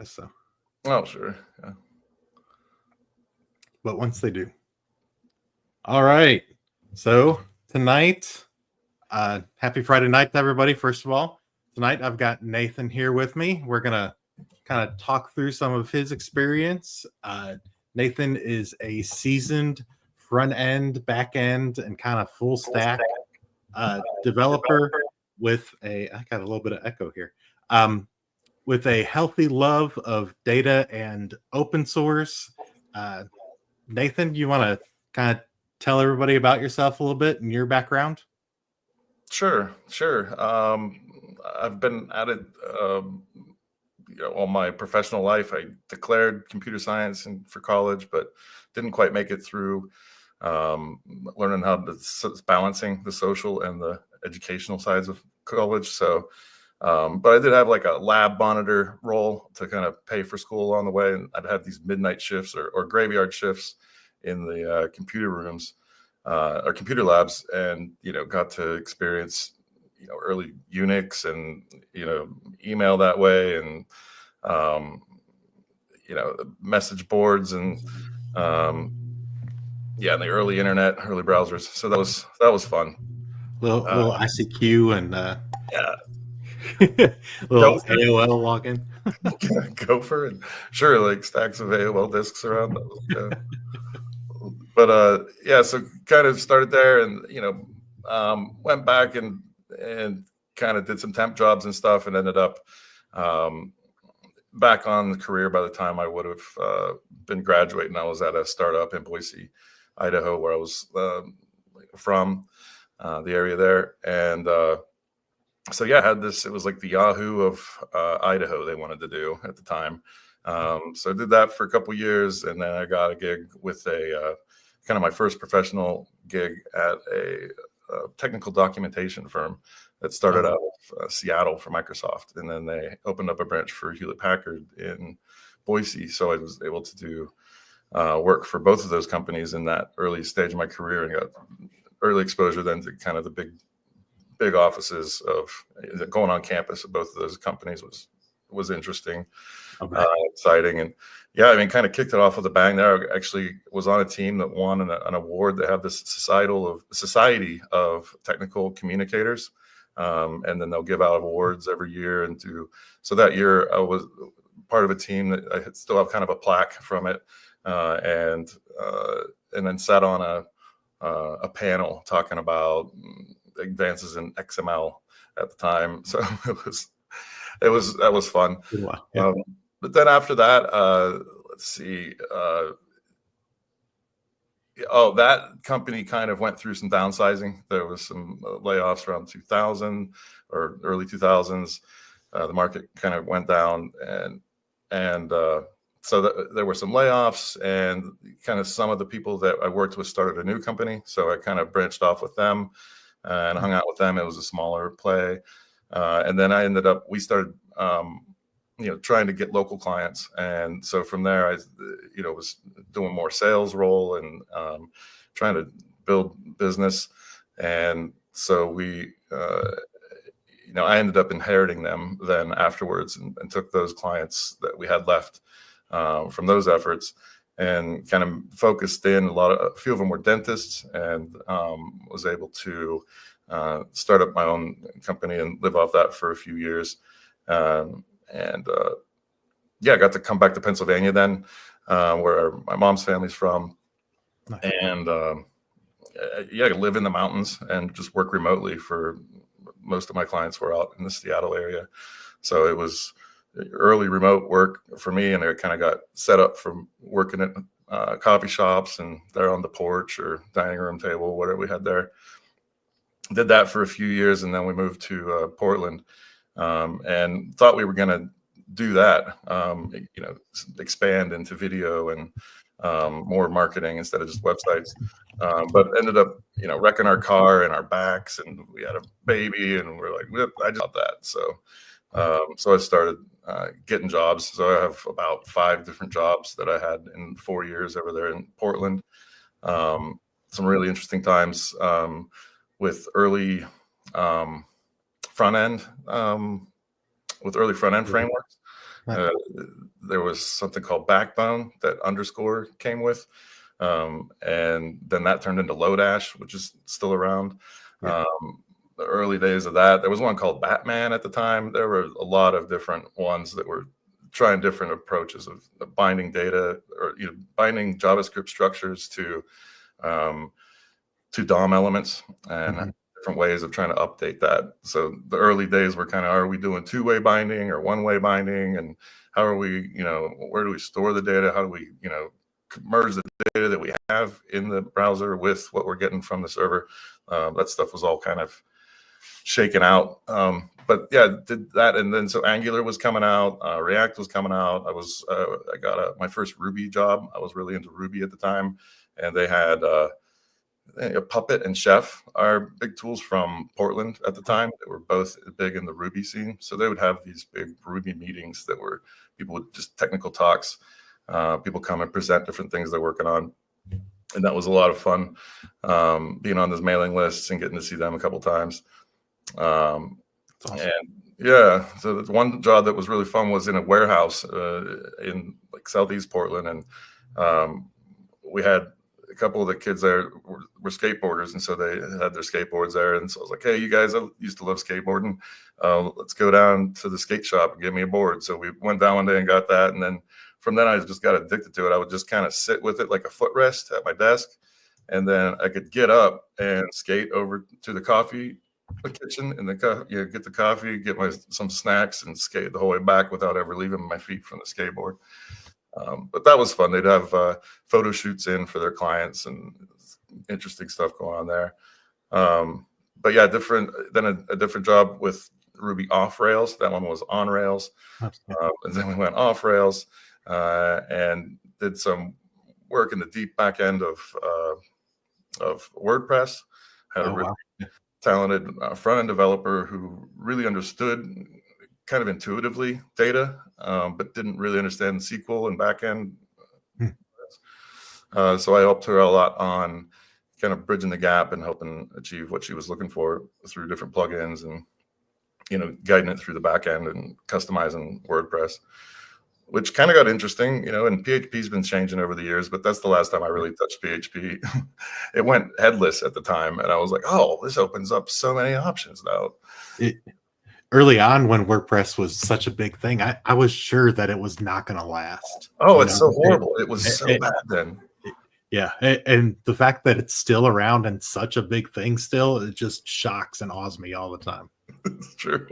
guys. So, oh, sure. Yeah. But once they do. All right. So tonight, happy Friday night to everybody. First of all, tonight I've got Nathan here with me. We're going to kind of talk through some of his experience. Nathan is a seasoned front end, back end, and kind of full stack developer with I got a little bit of echo here. With a healthy love of data and open source. Nathan, you want to kind of tell everybody about yourself a little bit and your background? Sure. I've been at it all my professional life. I declared computer science for college, but didn't quite make it through learning how to balancing the social and the educational sides of college. So, but I did have like a lab monitor role to kind of pay for school along the way. And I'd have these midnight shifts or graveyard shifts in the computer rooms or computer labs, and, got to experience, early Unix and, email that way, and, message boards and, the early internet, early browsers. So that was fun. Little ICQ and yeah, little AOL login. Gopher and sure, like stacks of AOL discs around. But so kind of started there, and went back and kind of did some temp jobs and stuff, and ended up back on the career by the time I would have been graduating. I was at a startup in Boise, Idaho, where I was from, the area there. And had this, it was like the Yahoo of Idaho they wanted to do at the time. So I did that for a couple of years, and then I got a gig with a kind of my first professional gig at a technical documentation firm that started out of Seattle for Microsoft, and then they opened up a branch for Hewlett Packard in Boise. So I was able to do work for both of those companies in that early stage of my career, and got early exposure then to kind of the big offices of going on campus of both of those companies was interesting. Okay. Exciting. And kind of kicked it off with a bang there. I actually was on a team that won an award. They have this Society of Technical Communicators. And then they'll give out awards every year. So that year I was part of a team that I still have kind of a plaque from it. And then sat on a panel talking about advances in XML at the time. So that was fun. Wow. Yeah. But then after that, let's see. That company kind of went through some downsizing. There was some layoffs around 2000 or early 2000s. The market kind of went down, and so there were some layoffs, and kind of some of the people that I worked with started a new company. So I kind of branched off with them and hung out with them. It was a smaller play. And then we started, trying to get local clients. And so from there, I, was doing more sales role and trying to build business. And so we, I ended up inheriting them then afterwards, and took those clients that we had left from those efforts and kind of focused in. A few of them were dentists, and was able to start up my own company and live off that for a few years. I got to come back to Pennsylvania then, where my mom's family's from. Nice. And live in the mountains and just work remotely. For most of my clients were out in the Seattle area. So it was early remote work for me, and I kind of got set up from working at coffee shops and there on the porch or dining room table, whatever we had there. Did that for a few years, and then we moved to Portland, and thought we were going to do that, expand into video and more marketing instead of just websites. But ended up, wrecking our car and our backs, and we had a baby, and we're like, I just got that. So I started getting jobs. So I have about 5 different jobs that I had in 4 years over there in Portland. Some really interesting times with early front end frameworks. Uh, there was something called Backbone that underscore came with. And then that turned into Lodash, which is still around. Yeah. The early days of that, there was one called Batman at the time. There were a lot of different ones that were trying different approaches of binding data, or binding JavaScript structures to DOM elements, and different ways of trying to update that. So the early days were kind of, are we doing two-way binding or one-way binding? And how are we, where do we store the data? How do we, merge the data that we have in the browser with what we're getting from the server? That stuff was all kind of shaken out. But yeah, did that. And then so Angular was coming out, React was coming out. I got my first Ruby job. I was really into Ruby at the time. And they had Puppet and Chef are big tools from Portland at the time. They were both big in the Ruby scene. So they would have these big Ruby meetings that were people with just technical talks. People come and present different things they're working on. And that was a lot of fun, being on those mailing lists and getting to see them a couple times. Awesome. And yeah, so the one job that was really fun was in a warehouse in like Southeast Portland. And we had a couple of the kids there were skateboarders, and so they had their skateboards there. And so I was like, hey, you guys, I used to love skateboarding. Let's go down to the skate shop and get me a board. So we went down one day and got that. And then from then I just got addicted to it. I would just kind of sit with it like a footrest at my desk. And then I could get up and skate over to the coffee kitchen and then get the coffee, get some snacks, and skate the whole way back without ever leaving my feet from the skateboard. But that was fun. They'd have photo shoots in for their clients and interesting stuff going on there. But yeah, a different job with Ruby off Rails. That one was on Rails. And then we went off Rails and did some work in the deep back end of WordPress. Had a really talented front-end developer who really understood kind of intuitively data, but didn't really understand SQL and backend. So I helped her a lot on kind of bridging the gap and helping achieve what she was looking for through different plugins and, guiding it through the backend and customizing WordPress, which kind of got interesting, and PHP's been changing over the years, but that's the last time I really touched PHP. It went headless at the time. And I was like, oh, this opens up so many options now. Early on, when WordPress was such a big thing, I was sure that it was not going to last. Oh, it's so horrible. It was so bad then. Yeah. And the fact that it's still around and such a big thing still, it just shocks and awes me all the time. It's true.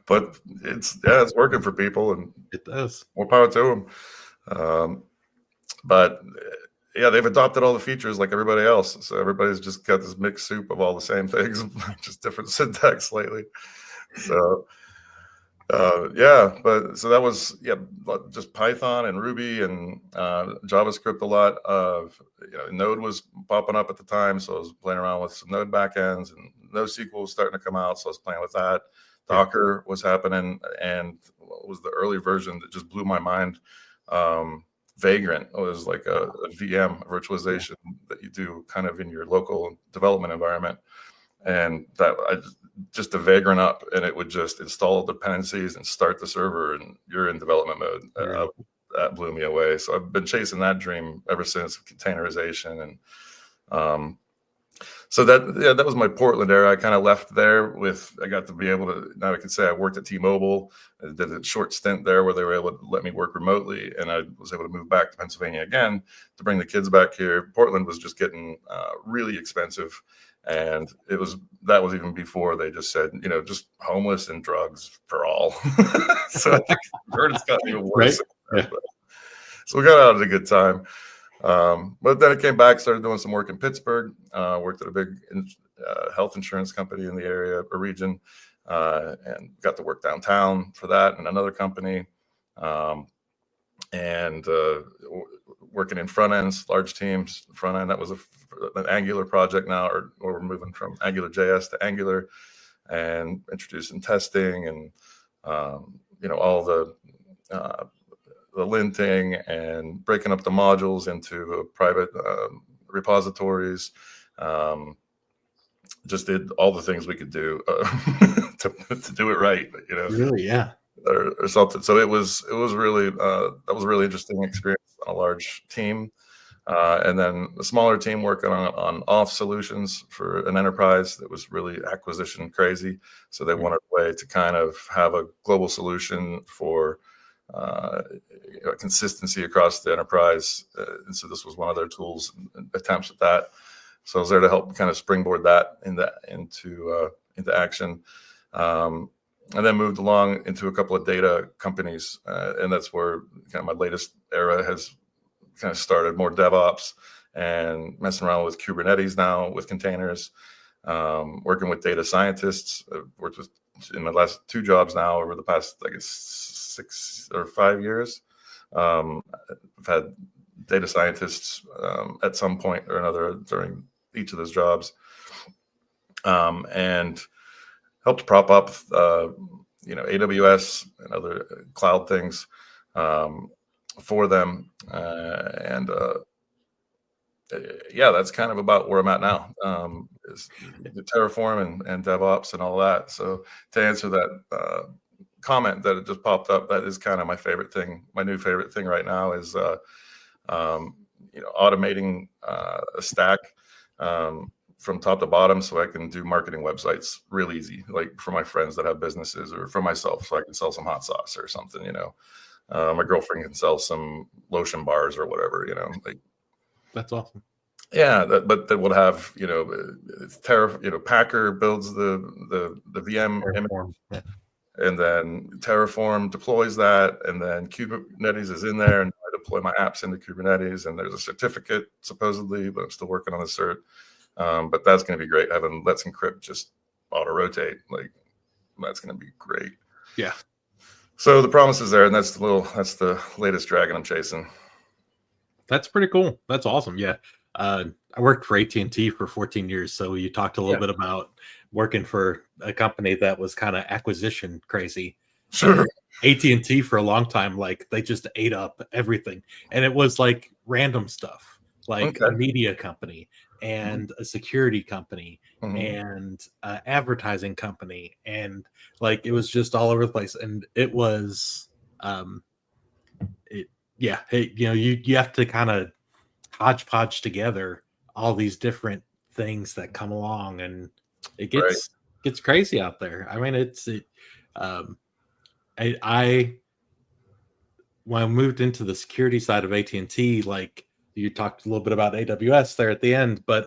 But it's working for people, and it does. More power to them. But yeah, they've adopted all the features like everybody else. So everybody's just got this mixed soup of all the same things, just different syntax lately. So but so that was just Python and Ruby and JavaScript a lot. Node was popping up at the time, so I was playing around with some Node backends, and NoSQL was starting to come out, so I was playing with that. Docker was happening, and what was the early version that just blew my mind? Vagrant. It was like a VM virtualization that you do kind of in your local development environment. And that just a Vagrant up, and it would just install dependencies and start the server, and you're in development mode. That blew me away. So I've been chasing that dream ever since, containerization. And so that was my Portland era. I kind of left there I got to be able to, now I can say I worked at T-Mobile. I did a short stint there where they were able to let me work remotely, and I was able to move back to Pennsylvania again to bring the kids back here. Portland was just getting really expensive. And that was even before they just said, just homeless and drugs for all. So I heard it's gotten even worse. Right? Yeah. So we got out at a good time. But then I came back, started doing some work in Pittsburgh, worked at a big health insurance company in the area or region, and got to work downtown for that and another company. And working in front ends, large teams, front end. That was an Angular project now, or we're moving from Angular JS to Angular, and introducing testing and all the linting and breaking up the modules into private repositories. Just did all the things we could do to do it right. Really, yeah. or something. So it was really that was a really interesting experience on a large team. And then a smaller team working on off solutions for an enterprise that was really acquisition crazy. So they wanted a way to kind of have a global solution for consistency across the enterprise. And so this was one of their tools and attempts at that. So I was there to help kind of springboard that into action. And then moved along into a couple of data companies. And that's where kind of my latest era has kind of started, more DevOps and messing around with Kubernetes now with containers, working with data scientists. I've worked with in my last 2 jobs now over the past, I guess, 6 or 5 years. I've had data scientists at some point or another during each of those jobs, and helped prop up, AWS and other cloud things for them. That's kind of about where I'm at now, is the Terraform and DevOps and all that. So to answer that comment that it just popped up, that is kind of my favorite thing. My new favorite thing right now is automating a stack from top to bottom, so I can do marketing websites real easy, like for my friends that have businesses, or for myself, so I can sell some hot sauce or something. My girlfriend can sell some lotion bars or whatever. Like, that's awesome. Yeah, but that would have Packer builds the VM image, and then Terraform deploys that, and then Kubernetes is in there, and I deploy my apps into Kubernetes, and there's a certificate supposedly, but I'm still working on the cert. But that's going to be great. Having Let's Encrypt just auto rotate, like, that's going to be great. Yeah. So the promise is there, and that's the latest dragon I'm chasing. That's pretty cool. That's awesome. Yeah. I worked for AT&T for 14 years. So you talked a little bit about working for a company that was kind of acquisition crazy. Sure. AT&T for a long time, like, they just ate up everything. And it was like random stuff, like a media company and a security company and advertising company. And like, it was just all over the place. And it was, you have to kind of hodgepodge together all these different things that come along, and it gets crazy out there. I mean, when I moved into the security side of AT&T, like, you talked a little bit about AWS there at the end, but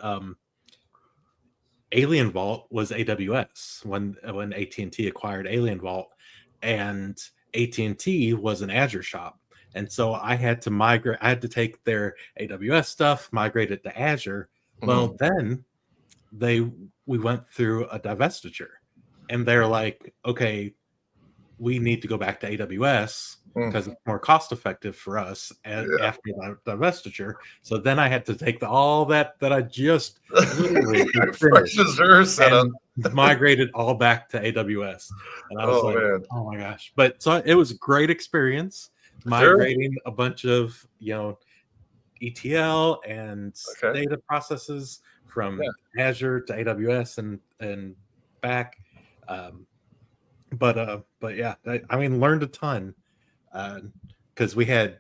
Alien Vault was AWS when AT&T acquired Alien Vault, and AT&T was an Azure shop. And so I had to take their AWS stuff, migrate it to Azure. Well, then we went through a divestiture, and they're like, okay, we need to go back to AWS because it's more cost effective for us after the divestiture. So then I had to take all that I just literally migrated all back to AWS. And I was man. Oh my gosh. But so it was a great experience migrating a bunch of, ETL and data processes from Azure to AWS and back. But yeah, I mean, learned a ton because we had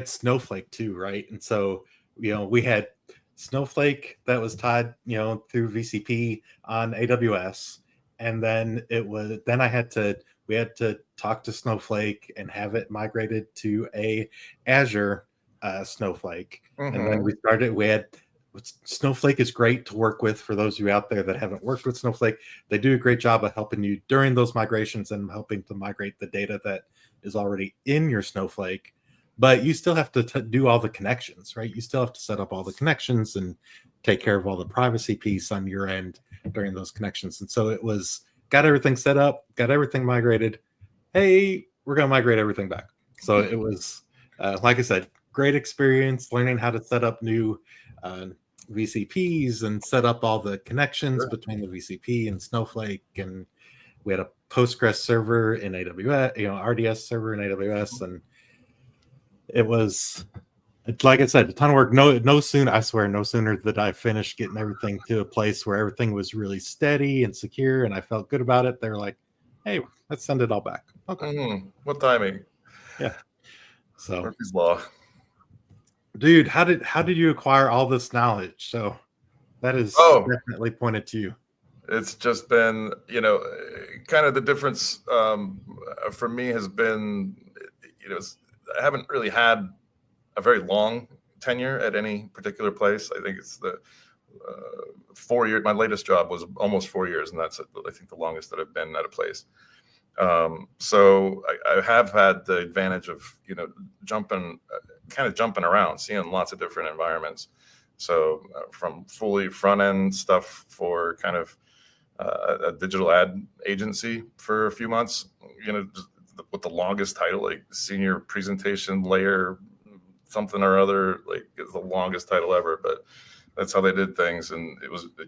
Snowflake too, right? And so we had Snowflake that was tied through VCP on AWS, and then we had to talk to Snowflake and have it migrated to a Azure Snowflake, and then we had. Snowflake is great to work with for those of you out there that haven't worked with Snowflake. They do a great job of helping you during those migrations and helping to migrate the data that is already in your Snowflake. But you still have to do all the connections, right? You still have to set up all the connections and take care of all the privacy piece on your end during those connections. And so it was got everything set up, got everything migrated. Hey, we're going to migrate everything back. So it was, like I said, great experience learning how to set up new VCPs and set up all the connections between the VCP and Snowflake. And we had a Postgres server in AWS, RDS server in AWS. And it was, like I said, a ton of work. No sooner did I finish getting everything to a place where everything was really steady and secure and I felt good about it. They were like, hey, let's send it all back. Okay. What timing? Yeah. So Murphy's Law. dude, how did you acquire all this knowledge? So that is Oh, definitely pointed to you. it's just been, kind of the difference for me has been, I haven't really had a very long tenure at any particular place. I think it's the 4 years. My latest job was almost 4 years, and that's I think the longest that I've been at a place. So I have had the advantage of jumping around, seeing lots of different environments. So from fully front end stuff for kind of a digital ad agency for a few months, with the longest title, like senior presentation layer something or other, like it's the longest title ever, but that's how they did things, and it was a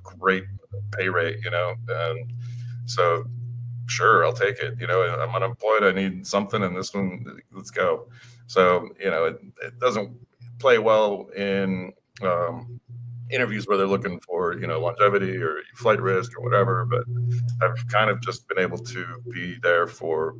great pay rate, and so sure, I'll take it. I'm unemployed, I need something, and this one, let's go. So it doesn't play well in interviews where they're looking for longevity or flight risk or whatever, but I've kind of just been able to be there for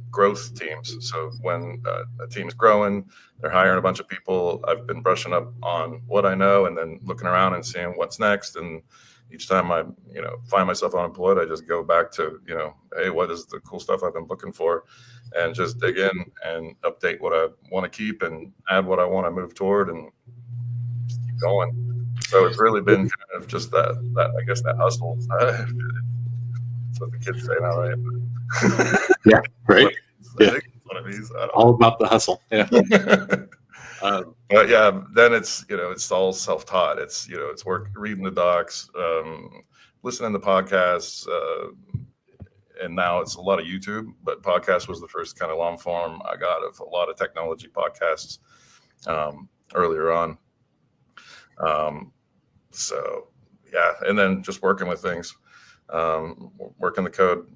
growth teams. So when a team's growing, they're hiring a bunch of people, I've been brushing up on what I know and then looking around and seeing what's next. And each time I find myself unemployed, I just go back to hey, what is the cool stuff I've been looking for, and just dig in and update what I want to keep and add what I want to move toward and just keep going. So it's really been kind of just that I guess that hustle. That's what the kids say now, right? Yeah, right. I think it's one of these. All about the hustle. Yeah. But yeah, then it's all self-taught. It's work, reading the docs, listening to podcasts, and now it's a lot of YouTube. But podcast was the first kind of long form I got of a lot of technology podcasts earlier on. So yeah, and then just working with things, working the code,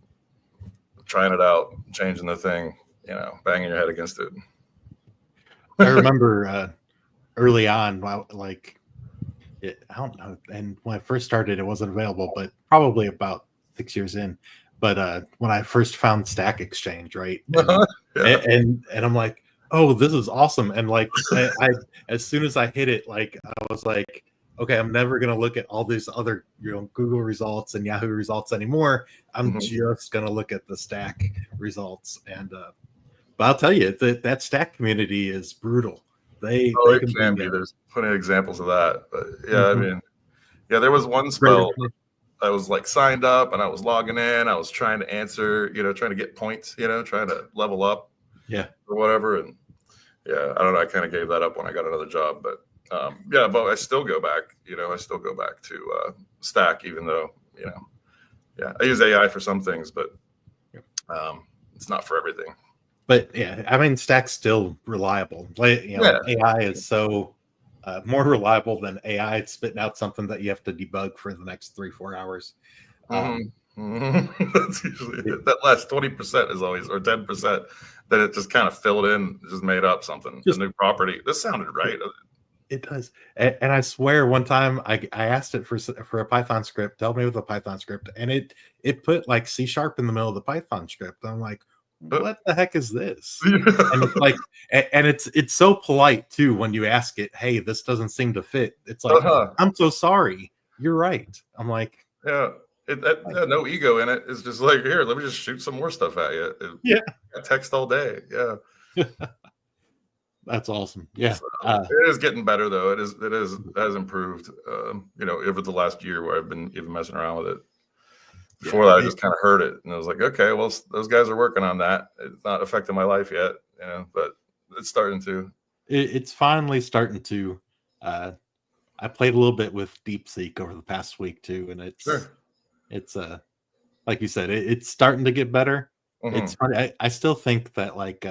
trying it out, changing the thing, banging your head against it. I remember early on, I don't know, and when I first started, it wasn't available, but probably about 6 years in. But when I first found Stack Exchange, right, and I'm like, oh, this is awesome, and like I as soon as I hit it, like I was like, okay, I'm never gonna look at all these other Google results and Yahoo results anymore. I'm just gonna look at the Stack results, and but I'll tell you that Stack community is brutal. They can be. There's plenty of examples of that, but yeah, I mean, yeah, there was one spell I was like signed up and I was logging in. I was trying to answer, trying to get points, trying to level up, or whatever. And yeah, I don't know. I kind of gave that up when I got another job, but yeah, but I still go back. I still go back to Stack, even though yeah, I use AI for some things, but it's not for everything. But yeah, I mean, Stack's still reliable. Like, AI is so more reliable than AI spitting out something that you have to debug for the next 3-4 hours. That's usually it. That last 20% is always, or 10%, that it just kind of filled in, just made up something. Just a new property. This sounded right. It does. And I swear one time I asked it for a Python script, tell me with a Python script, and it put like C# in the middle of the Python script. I'm like, what the heck is this? And it's like, and it's so polite too when you ask it, hey, this doesn't seem to fit. It's like, I'm so sorry. You're right. I'm like, yeah, no ego in it. It's just like, here, let me just shoot some more stuff at you. Text all day. Yeah. That's awesome. Yeah. So, it is getting better though. It has improved, over the last year where I've been even messing around with it. Before that, I just kind of heard it, and I was like, okay, well, those guys are working on that. It's not affecting my life yet, but it's starting to. It's finally starting to. I played a little bit with Deepseek over the past week too, and it's like you said, it's starting to get better. It's funny. I still think that like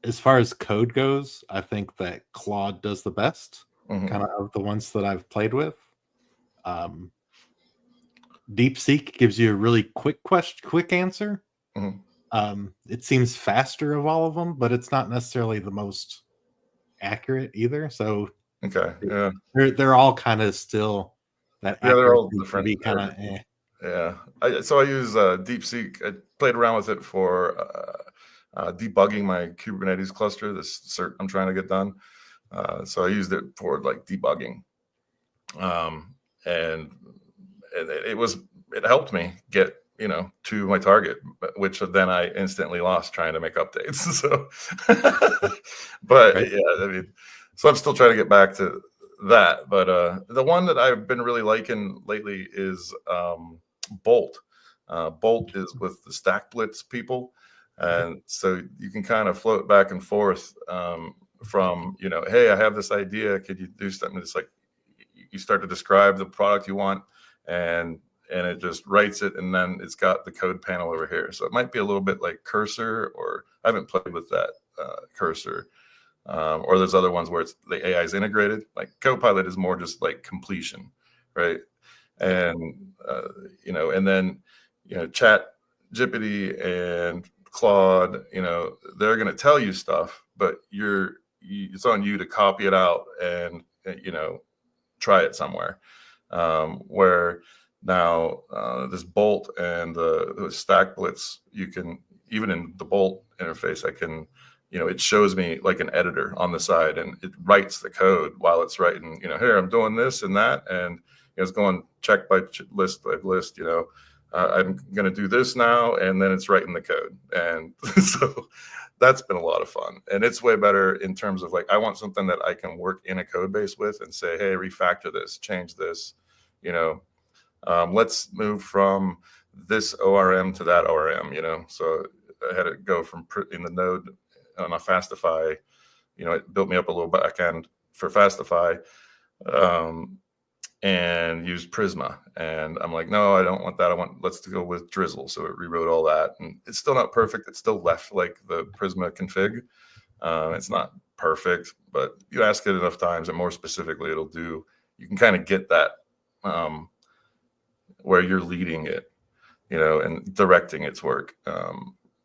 as far as code goes, I think that Claude does the best, kind of the ones that I've played with. DeepSeek gives you a really quick answer. It seems faster of all of them, but it's not necessarily the most accurate either. So okay, yeah, they're all kind of still that. Yeah, they're all different. Kind of Yeah. So I use Deepseek. I played around with it for debugging my Kubernetes cluster. This cert I'm trying to get done. So I used it for like debugging, and it helped me get to my target, which then I instantly lost trying to make updates. So, but Right. yeah, I mean, so I'm still trying to get back to that. But the one that I've been really liking lately is Bolt. Bolt is with the Stack Blitz people, and so you can kind of float back and forth from hey, I have this idea. Could you do something? It's like you start to describe the product you want, and it just writes it, and then it's got the code panel over here. So it might be a little bit like Cursor, or I haven't played with that Cursor, or there's other ones where it's the AI is integrated. Like Copilot is more just like completion, right? And and then Chat GPT and Claude, they're going to tell you stuff, but it's on you to copy it out and try it somewhere. Where now this Bolt and the Stack Blitz, you can, even in the Bolt interface, I can, it shows me like an editor on the side, and it writes the code while it's writing, here, I'm doing this and that. And it's going check by list by list, I'm going to do this now. And then it's writing the code. And so that's been a lot of fun. And it's way better in terms of like, I want something that I can work in a code base with and say, hey, refactor this, change this, let's move from this ORM to that ORM, So I had to go from in the node on a Fastify, it built me up a little backend for Fastify, and used Prisma. And I'm like, no, I don't want that. let's go with Drizzle. So it rewrote all that, and it's still not perfect. It's still left like the Prisma config. It's not perfect, but you ask it enough times, and more specifically, you can kind of get that where you're leading it, and directing its work,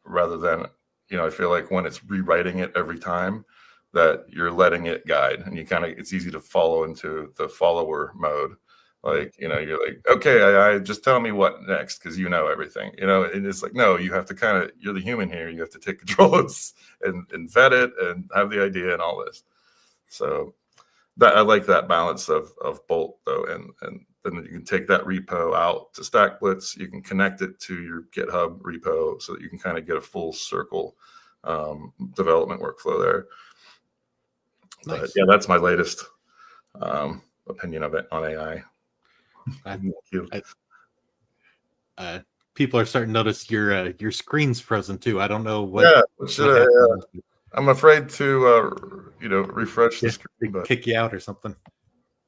rather than, I feel like when it's rewriting it every time, that you're letting it guide, and it's easy to follow into the follower mode. Like, you're like, okay, I just tell me what next, because everything, and it's like, no, you have to you're the human here. You have to take control and vet it and have the idea and all this. So that I like that balance of Bolt though, and then you can take that repo out to Stack Blitz. You can connect it to your GitHub repo so that you can kind of get a full circle development workflow there. Nice. But yeah, that's my latest opinion of it on AI. Thank you. People are starting to notice your screen's frozen too. I don't know what. Yeah, I'm afraid to refresh the screen, but kick you out or something.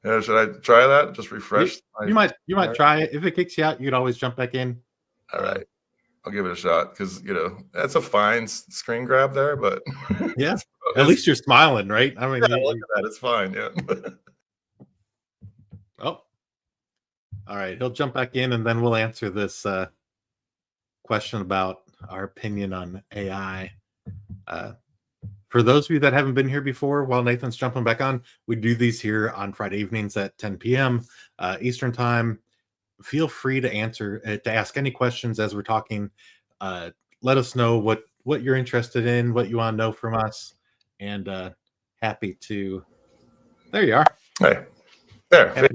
Yeah, should I try that? Just refresh. You might try it. If it kicks you out, you could always jump back in. All right, I'll give it a shot, because that's a fine screen grab there, but yeah, at least you're smiling, right? I mean, look at that. It's fine. Yeah. Oh, all right. He'll jump back in, and then we'll answer this question about our opinion on AI. For those of you that haven't been here before, while Nathan's jumping back on, we do these here on Friday evenings at 10 p.m. Eastern time. Feel free to ask any questions as we're talking. Let us know what you're interested in, what you want to know from us, and happy to. There you are. Hey, there.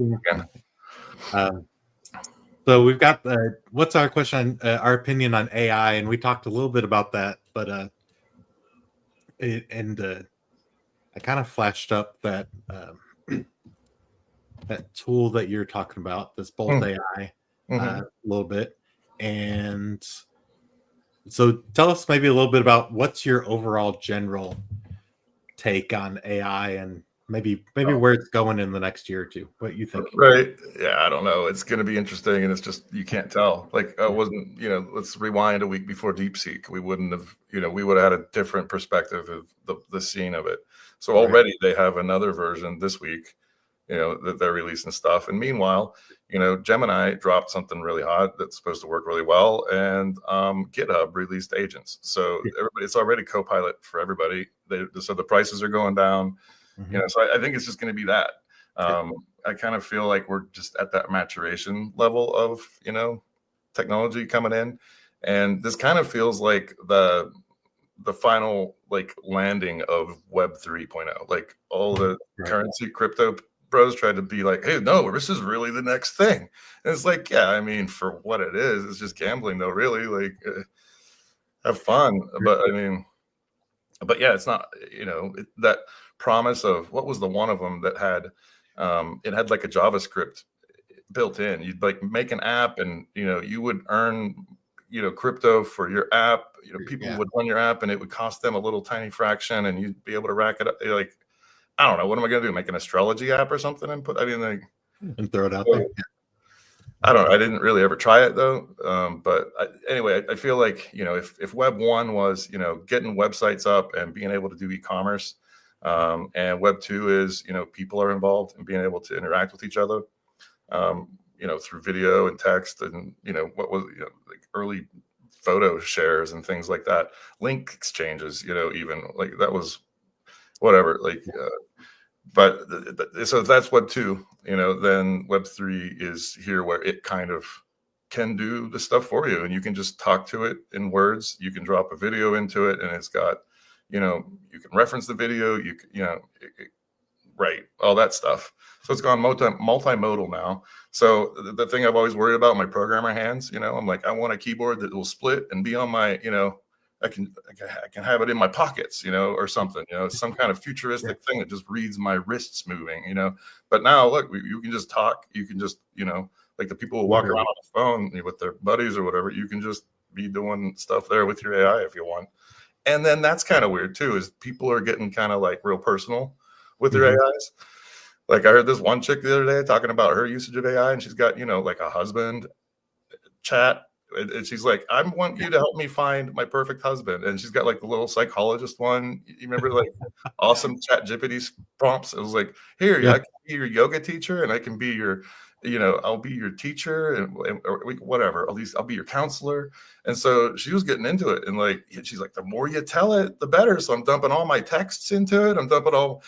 So we've got what's our question, our opinion on AI, and we talked a little bit about that, but I kind of flashed up that that tool that you're talking about, this Bolt AI, a little bit. And so tell us maybe a little bit about what's your overall general take on AI, and maybe where it's going in the next year or two, what you think. Right. Yeah, I don't know. It's going to be interesting, and it's just, you can't tell. Like, I wasn't, let's rewind a week before DeepSeek. We wouldn't have, we would have had a different perspective of the scene of it. So already they have another version this week, that they're releasing stuff. And meanwhile, Gemini dropped something really hot that's supposed to work really well, and GitHub released agents. So it's already Copilot for everybody. So the prices are going down. So I think it's just going to be that. I kind of feel like we're just at that maturation level of, technology coming in, and this kind of feels like the final like landing of Web 3.0. Like all the currency crypto bros tried to be like, hey, no, this is really the next thing. And it's like, yeah, I mean, for what it is, it's just gambling though, really. Like, have fun. But I mean, but yeah, it's not, that promise of, what was the one of them that had, it had like a JavaScript built in. You'd like make an app and, you would earn, crypto for your app. People would run your app and it would cost them a little tiny fraction and you'd be able to rack it up. You're like, I don't know, what am I going to do? Make an astrology app or something and and throw it out there? Yeah. I don't know. I didn't really ever try it though. But anyway, I feel like, if Web 1 was, getting websites up and being able to do e-commerce, and Web 2 is, people are involved and being able to interact with each other, through video and text and, what was, like early photo shares and things like that, link exchanges, even like that was whatever, like, but so that's Web 2, then Web 3 is here where it kind of can do the stuff for you and you can just talk to it in words. You can drop a video into it and it's got, you can reference the video, right, all that stuff. So it's gone multimodal now. So the thing I've always worried about, my programmer hands, I'm like, I want a keyboard that will split and be on my, I can have it in my pockets, or something, some kind of futuristic thing that just reads my wrists moving, But now look, you can just talk. You can just, like the people who walk around on the phone with their buddies or whatever, you can just be doing stuff there with your AI if you want. And then that's kind of weird too, is people are getting kind of like real personal with their AIs. Like I heard this one chick the other day talking about her usage of AI and she's got, like a husband chat. And she's like, I want you to help me find my perfect husband. And she's got like the little psychologist one. You remember like awesome chat GPT prompts? It was like, here, I can be your yoga teacher and I can be your, I'll be your teacher and or whatever. I'll be your counselor. And so she was getting into it. And like, she's like, the more you tell it, the better. So I'm dumping all my texts into it. I'm dumping all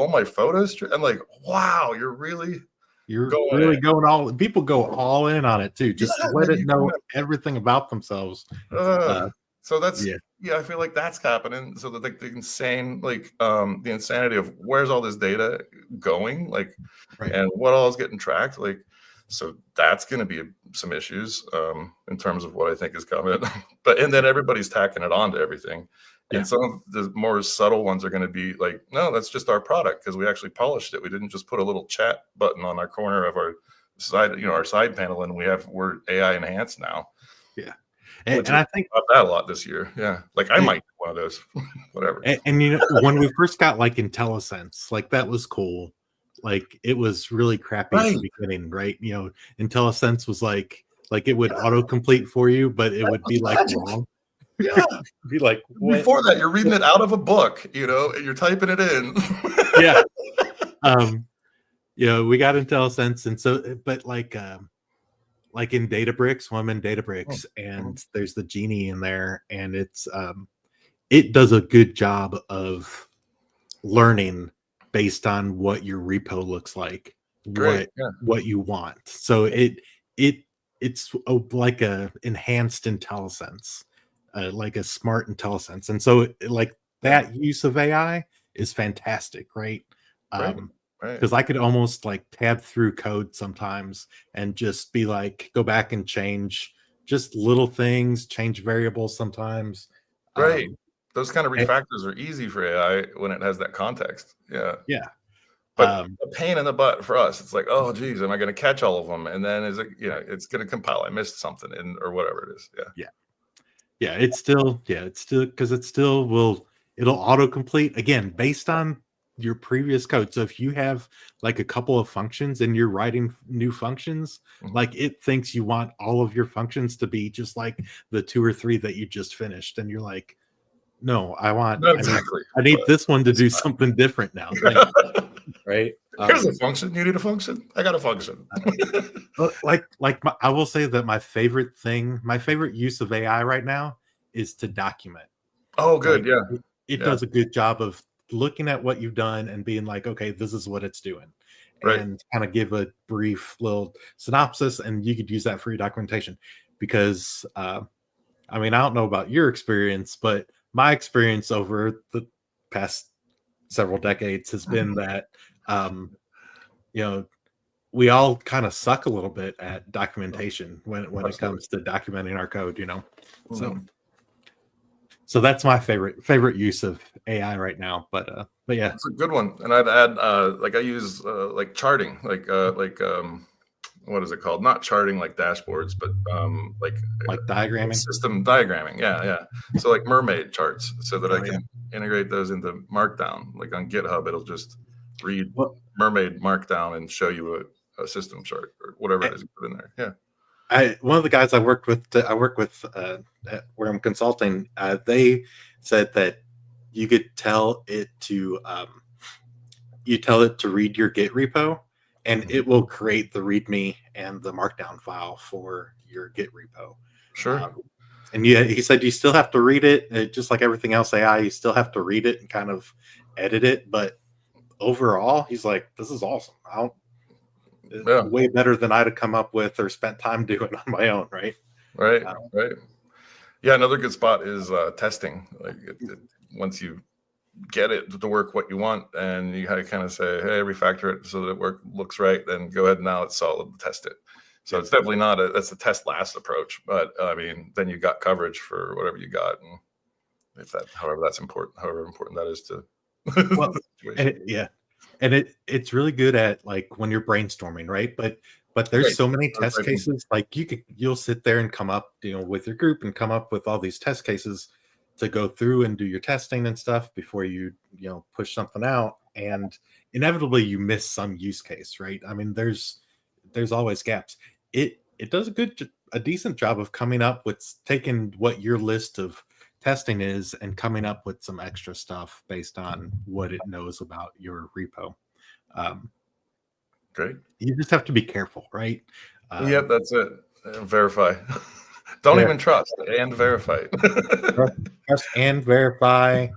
my photos. I'm like, wow, you're really going all. People go all in on it too. Just let it know everything about themselves. So that's I feel like that's happening. So that like the insanity of where's all this data going, like, and what all is getting tracked, like. So that's going to be some issues in terms of what I think is coming. And then everybody's tacking it on to everything. And some of the more subtle ones are going to be like, no, that's just our product because we actually polished it. We didn't just put a little chat button on our corner of our side, our side panel, and we're AI enhanced now. Yeah, and I think about that a lot this year. Yeah, like I might do one of those, whatever. And when we first got like IntelliSense, like that was cool. Like it was really crappy at the beginning, right? IntelliSense was like it would autocomplete for you, but it would be like wrong. Yeah, be like what? Before that, you're reading it out of a book, and you're typing it in. Yeah. We got IntelliSense, and so, but like in Databricks, I'm in Databricks, and there's the Genie in there, and it's it does a good job of learning based on what your repo looks like, what you want. So it's like a enhanced IntelliSense. Like a smart IntelliSense, and so like that use of AI is fantastic, right? Because I could almost like tab through code sometimes and just be like, go back and change just little things, change variables sometimes. Right. Those kind of refactors are easy for AI when it has that context. Yeah. But a pain in the butt for us. It's like, oh, geez, am I going to catch all of them? And then is it, it's going to compile. I missed something or whatever it is. Yeah, it's still because it'll autocomplete again based on your previous code. So if you have like a couple of functions and you're writing new functions, like it thinks you want all of your functions to be just like the 2 or 3 that you just finished, and you're like, no, I need this one to do something different now. Right? Here's a function. You need a function. I got a function. I will say that my favorite use of AI right now is to document. Oh, good. It does a good job of looking at what you've done and being like, okay, this is what it's doing, and kind of give a brief little synopsis, and you could use that for your documentation. because I mean, I don't know about your experience, but my experience over the past several decades has been that you know, we all kind of suck a little bit at documentation when it Absolutely. comes to documenting our code, So Mhm. so that's my favorite use of AI right now. But yeah, It's a good one. And I'd add, like I use like charting, like what is it called? Not charting like dashboards, but like diagramming. system diagramming. Yeah, yeah. So like mermaid charts, so that I Oh yeah. can integrate those into Markdown. Like on GitHub, it'll just read Well, mermaid Markdown and show you a system chart or whatever it is you put in there. Yeah. one of the guys I work with where I'm consulting, they said that you could tell it to read your Git repo, and it will create the README and the Markdown file for your Git repo. Sure. And yeah, he said you still have to read it, just like everything else AI. You still have to read it and kind of edit it, but overall, he's like, "This is awesome. Yeah. Way better than I'd have come up with or spent time doing on my own." Right. Right. Right. Yeah. Another good spot is testing. Like once you get it to work what you want, and you kind of say, "Hey, refactor it so that it looks right." Then go ahead, now it's solid, test it. So it's definitely not that's a test last approach, but I mean, then you got coverage for whatever you got, and if that, however important that is to Well, the situation. yeah, and it's really good at like when you're brainstorming, right? But there's Right. so many test Prototyping. cases. Like you'll sit there and come up, with your group and come up with all these test cases to go through and do your testing and stuff before you push something out, and inevitably you miss some use case, right? I mean, there's always gaps. It does a decent job of coming up with taking what your list of testing is and coming up with some extra stuff based on what it knows about your repo. Um, Great. you just have to be careful, right? Yep, that's it. Verify. Don't even trust and verify. Trust and verify.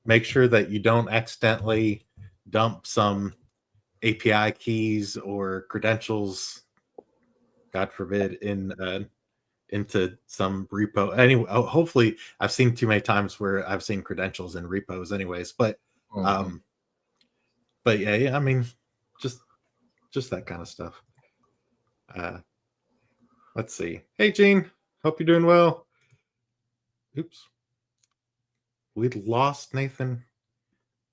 Make sure that you don't accidentally dump some API keys or credentials, God forbid, into some repo. Anyway, hopefully, I've seen too many times where I've seen credentials in repos, anyways. But yeah, I mean, just that kind of stuff. Let's see. Hey, Gene. Hope you're doing well. Oops, we lost Nathan.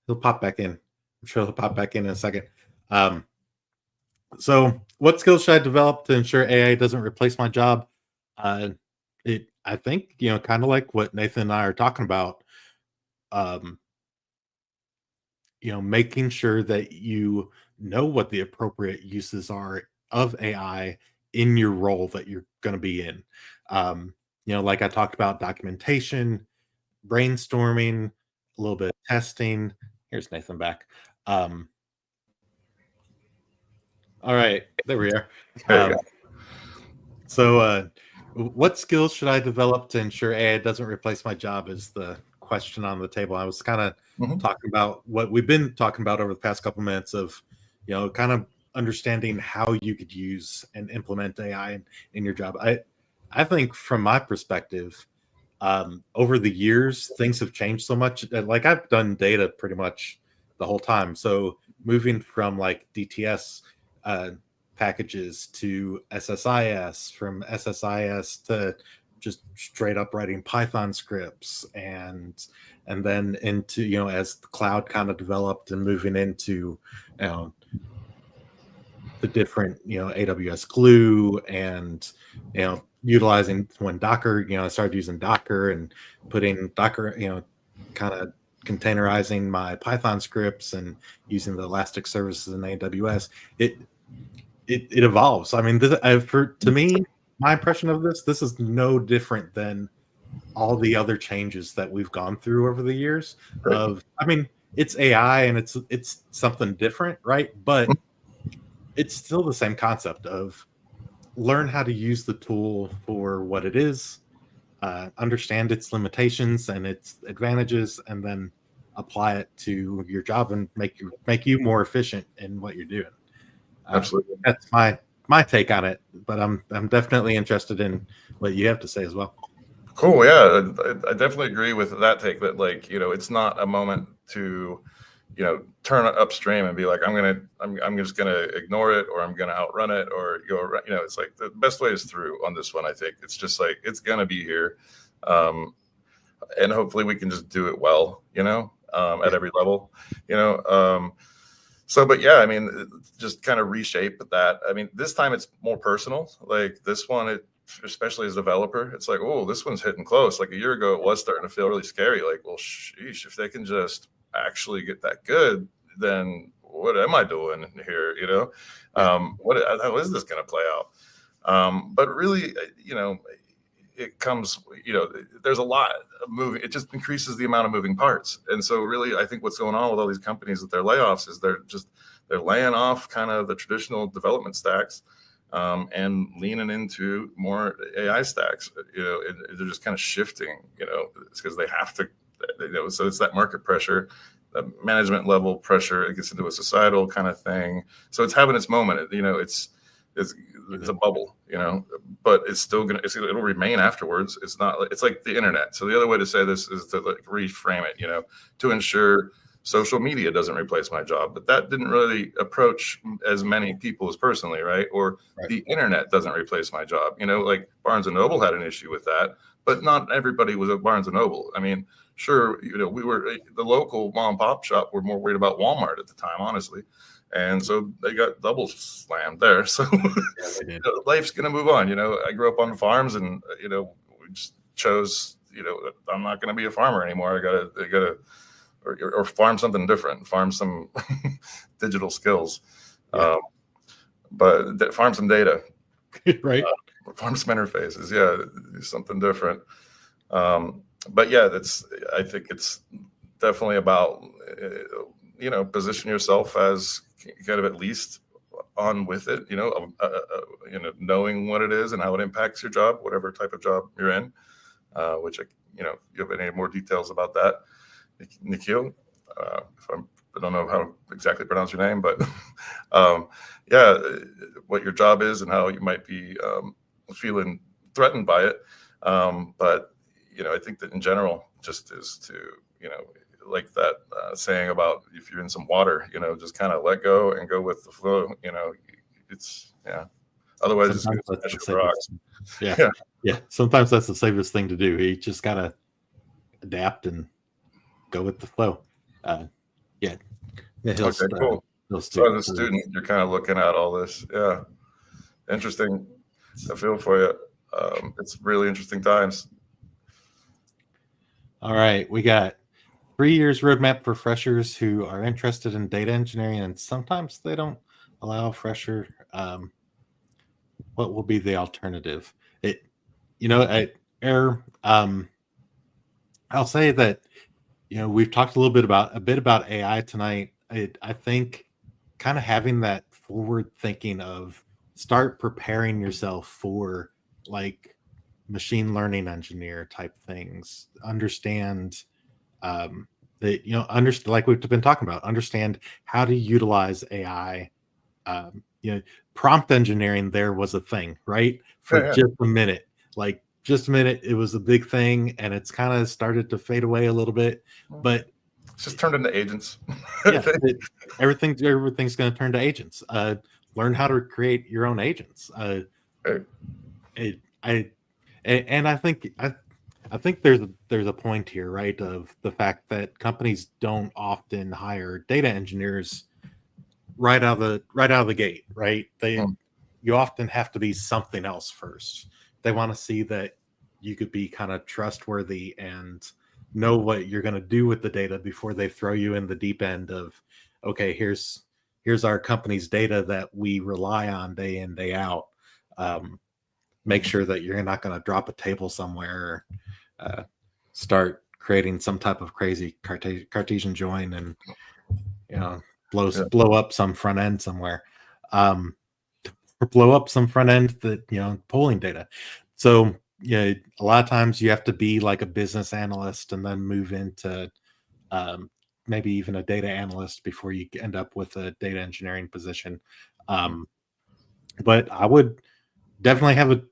He'll pop back in. I'm sure he'll pop back in a second. So, what skills should I develop to ensure AI doesn't replace my job? I think kind of like what Nathan and I are talking about. Um, making sure that you know what the appropriate uses are of AI in your role that you're going to be in. Like I talked about, documentation, brainstorming, a little bit of testing. Here's Nathan back. All right, there we are. There you go. So, what skills should I develop to ensure AI doesn't replace my job? Is the question on the table. I was kind of talking about what we've been talking about over the past couple minutes of, kind of understanding how you could use and implement AI in your job. I think from my perspective, over the years, things have changed so much. Like I've done data pretty much the whole time. So moving from like DTS packages to SSIS, from SSIS to just straight up writing Python scripts, and then into as the cloud kind of developed and moving into the different AWS Glue, and utilizing when Docker, I started using Docker and putting Docker, kind of containerizing my Python scripts and using the Elastic services in AWS. It evolves. I mean, to me, my impression of this is no different than all the other changes that we've gone through over the years. I mean, it's AI and it's something different, right? But it's still the same concept of learn how to use the tool for what it is, understand its limitations and its advantages, and then apply it to your job and make you more efficient in what you're doing. Absolutely. That's my my take on it, but I'm definitely interested in what you have to say as well. Cool. Yeah, I definitely agree with that take. That like it's not a moment to turn it upstream and be like I'm just gonna ignore it, or I'm gonna outrun it, or it's like the best way is through on this one. I think it's just like it's gonna be here, and hopefully we can just do it well. At every level. So, but yeah, I mean, just kind of reshape that. I mean, this time it's more personal. Like this one, especially as a developer, it's like, oh, this one's hitting close. Like a year ago, it was starting to feel really scary. Like, well, sheesh, if they can just actually get that good, then what am I doing here? How is this going to play out? But really, it comes, there's a lot of moving. It just increases the amount of moving parts. And so really, I think what's going on with all these companies with their layoffs is they're laying off kind of the traditional development stacks, and leaning into more AI stacks. They're just kind of shifting, it's because they have to, so it's that market pressure, the management level pressure. It gets into a societal kind of thing. So it's having its moment. It's a bubble, but it's still it'll remain afterwards. It's like the internet. So the other way to say this is to like reframe it, to ensure social media doesn't replace my job, but that didn't really approach as many people as personally, right? Or the internet doesn't replace my job. Like Barnes and Noble had an issue with that, but not everybody was at Barnes and Noble. I mean, sure, we were the local mom and pop shop were more worried about Walmart at the time, honestly. And so they got double slammed there. So life's going to move on. I grew up on farms, and, we just chose, I'm not going to be a farmer anymore. I gotta, or farm something different, farm some digital skills, but farm some data, right? Farm some interfaces. Yeah. Do something different. But yeah, I think it's definitely about, position yourself as kind of at least on with it, knowing what it is and how it impacts your job, whatever type of job you're in, which, you have any more details about that, Nikhil? I don't know how to exactly pronounce your name, but yeah, what your job is and how you might be feeling threatened by it. But, I think that in general, just is to, like that saying about if you're in some water, just kind of let go and go with the flow. It's Otherwise, it's going to smash your rocks. Yeah. Sometimes that's the safest thing to do. You just gotta adapt and go with the flow. Okay, cool. So as a student, you're kind of looking at all this. Yeah, interesting. I feel for you. It's really interesting times. All right, we got 3 years roadmap for freshers who are interested in data engineering, and sometimes they don't allow a fresher. What will be the alternative? I'll say that we've talked a bit about AI tonight. I think kind of having that forward thinking of start preparing yourself for like machine learning engineer type things. Understand that understand, like we've been talking about, understand how to utilize AI. Prompt engineering there was a thing, right? For just a minute, it was a big thing, and it's kind of started to fade away a little bit, but it's just turned into agents. Everything's going to turn to agents. Learn how to create your own agents. I think there's a point here, right, of the fact that companies don't often hire data engineers right out of the gate, right? You often have to be something else first. They want to see that you could be kind of trustworthy and know what you're going to do with the data before they throw you in the deep end of, okay, here's our company's data that we rely on day in, day out. Make sure that you're not going to drop a table somewhere, or start creating some type of crazy Cartesian join and blow up some front end somewhere, or blow up some front end that polling data. So a lot of times you have to be like a business analyst and then move into maybe even a data analyst before you end up with a data engineering position. But I would definitely have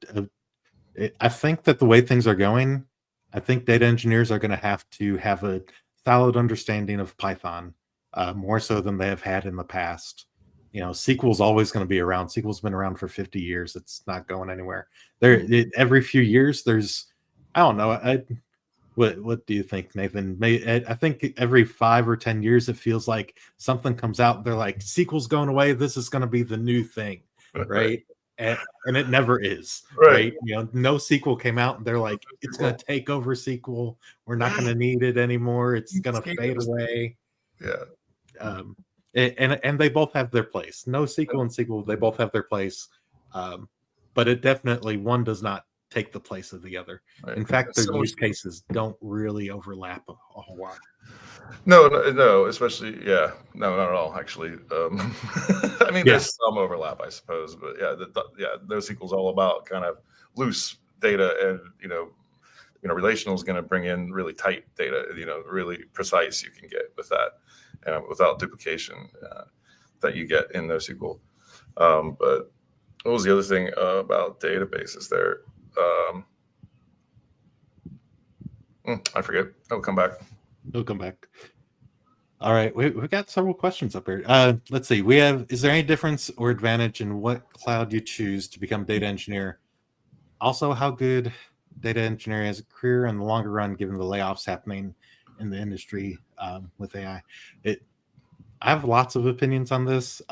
I think that the way things are going, I think data engineers are going to have a solid understanding of Python, more so than they have had in the past. SQL's always going to be around. SQL's been around for 50 years. It's not going anywhere. Every few years, I don't know. What do you think, Nathan? I think every 5 or 10 years, it feels like something comes out. They're like, SQL's going away. This is going to be the new thing, right? And it never is, right? No SQL came out, and they're like, it's going to take over SQL. We're not going to need it anymore. It's going to fade away. Yeah. And they both have their place. NoSQL and SQL, they both have their place. But it definitely, one does not take the place of the other. Right. In fact, their use cases don't really overlap a whole lot. No, especially, no, not at all, actually. I mean, there's some overlap, I suppose, but NoSQL is all about kind of loose data, and relational is going to bring in really tight data, really precise you can get with that, without duplication that you get in NoSQL. But what was the other thing about databases there? I forget. It'll come back. All right, we've got several questions up here. Let's see. Is there any difference or advantage in what cloud you choose to become data engineer? Also, how good data engineering as a career in the longer run, given the layoffs happening in the industry with AI? I have lots of opinions on this.